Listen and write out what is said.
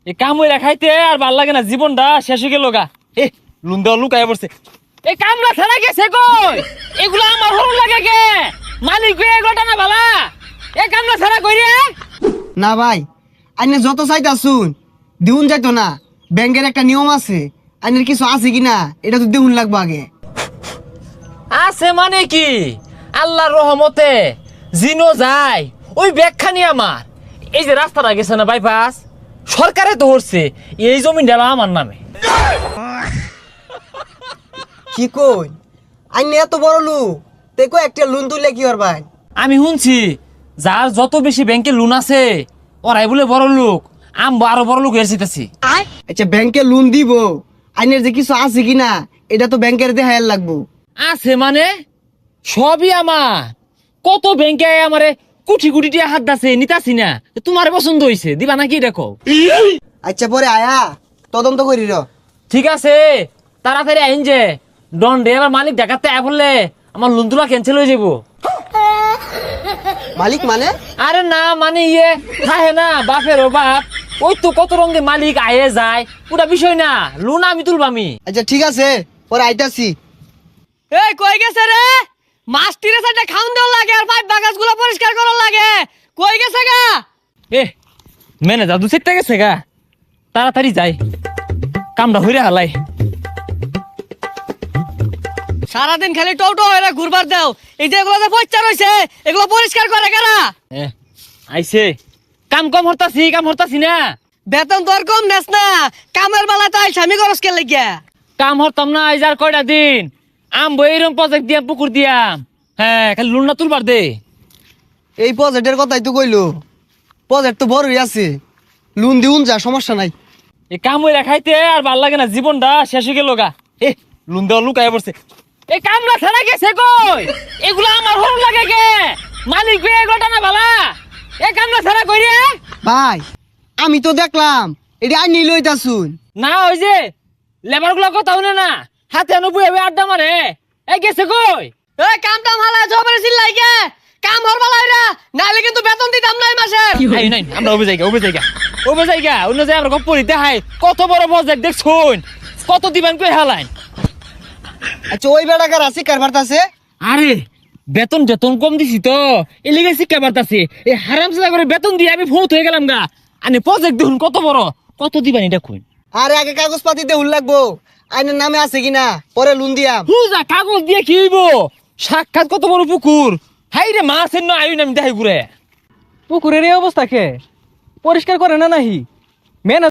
এই কাম হইরা খাইতে আর ভাল লাগে না, জীবনটা শেষ হয়ে গেল গা। এ লুন দেওয়া লুকায় পড়ছে। এই কামলা ছাড়া গেছে কই? এগুলো আমার হরুন লাগে কে? মালিক এগুলোটা না ভালা। এ কামলা ছাড়া কই রে? না ভাই, আইনে যত চাইতা শুন দিউন যাইতো না। ব্যাংকের একটা নিয়ম আছে, আইনের কিছু আছে কিনা এটা তো দিউন লাগবে আগে। আছে মানে কি? আল্লাহর রহমতে জিনো যায় ওই ব্যাগখানি আমার। এই যে রাস্তাটা গেছে না বাইপাস, সরকারে তো হচ্ছে এই জমি ডেলা আমার নামে। কি কই আইনে এত বড় লোক দেখো একটা লোন তুললে কি আর ভাই? আমি শুনছি যার যত বেশি ব্যাংকে লোন আছে ওরাই বলে বড় লোক। আমি আরো বড় লোক এসেছি। আচ্ছা ব্যাংকে লোন দিব, আইনের যে কিছু আছে কিনা এটা তো ব্যাংকের দেখায় লাগবো। আছে মানে সবই আমার। কত ব্যাংকে আমারে কোটি কোটি টাকা হাত দাছে, নিতাছি না। তোমার পছন্দ হইছে দিবা নাকি দেখো। আচ্ছা পরে আয়া তদন্ত করি র। ঠিক আছে তাড়াতাড়ি আইন যে ডন ডে এবার মালিক দেখাতে আয় বললে আমার লোন তোলা ক্যান্সেল হয়ে যাবো। মালিক মানে? আরে না মানে ইয়ে থাকে না বাপের ও বাপ, ওই তো কত রঙের মালিক আয়ে যায়, পুরা বিষয় না। লোন আমি তুলবামি। আচ্ছা ঠিক আছে পরে আইতাছি। এই কই গেছে রে? মাছ তীরে সাইডে খাউন দেওয়া লাগে আর পাইপ বাগাসগুলো পরিষ্কার করা লাগে। কই গেছে গা? এ মেনে জাদু সেটটা গেছে গা, তাড়াতাড়ি যাই কামটা হইরে হালাই। সারাদিন খালি টোটো হয়ে ঘুরবার দাও। এই যে এগুলো যে পয়সা রয়েছে এগুলো পরিষ্কার করে কারা? আইছে কাম কম হরতাছি না। বেতন তো আর কম নেস না, কামের বেলা তো স্বামী খরচ কে লাগিয়া। কাম হরতাম না আইজ আর কয়টা দিন। আমবো এইরকম প্রজেক্ট দিয়াম, পুকুর দিয়াম। হ্যাঁ খালি লোন না তুলবার দে। এই প্রজেক্টের কথাই তো কইলো, প্রজেক্ট তো বড়ই আছে, লোন দিউন যা সমস্যা নাই। এই কাম হইরা খাইতে আর ভাল লাগে না, জীবনটা শেষ হয়ে গেল গা। এ লোন দেওয়া লুকায় পড়ছে। এই কামলা ছাড়া গেছে কই? এগুলো আমার হরুন লাগে কে? মালিক এগুলোটা না ভালা। এই কামলা ছাড়া কই রে? ভাই আমি তো দেখলাম এটা আইনি লইতাছুন। না ওই যে লেবার গুলা কথা শুনে না, হাতে আনুবু এবে আড্ডা মারে। এই গেছে কই? এই কাম টাম হালা জবরে চিল্লাই গে। কাম হর বেলা হইরা নাইলে কিন্তু বেতন দিতাম না এই মাসে। এই নাই আমরা ওবে জায়গা অন্য জায়গা আমরা গপ্প দিতে হাই। কত বড় প্রজেক্ট দেখছুন, কত দিবেন কই হালাইন। আচ্ছা ওই বেড়াকার আছে কারবার আছে? আরে বেতন কম দিছি তো এই লিগে শিক্ষা বাড়তাছে। এই হারাম সাদা করে বেতন দিয়ে আমি ফৌত হয়ে গেলাম গা। আনে প্রজেক্ট দেখুন কত বড়, কত দিবেন এটা কই? আরে আগে কাগজ পাতি দেউল লাগবো, আইনের নামে আছে কিনা পরে লোন দিয়াম। হুজা কাগজ দিয়ে কি হইব? সাক্ষাৎ কত বড় পুকুর, হাই রে মাছের না আইন আমি দেখাই ঘুরে। পুকুরের এই অবস্থা কে পরিষ্কার করে না নাহি? মেন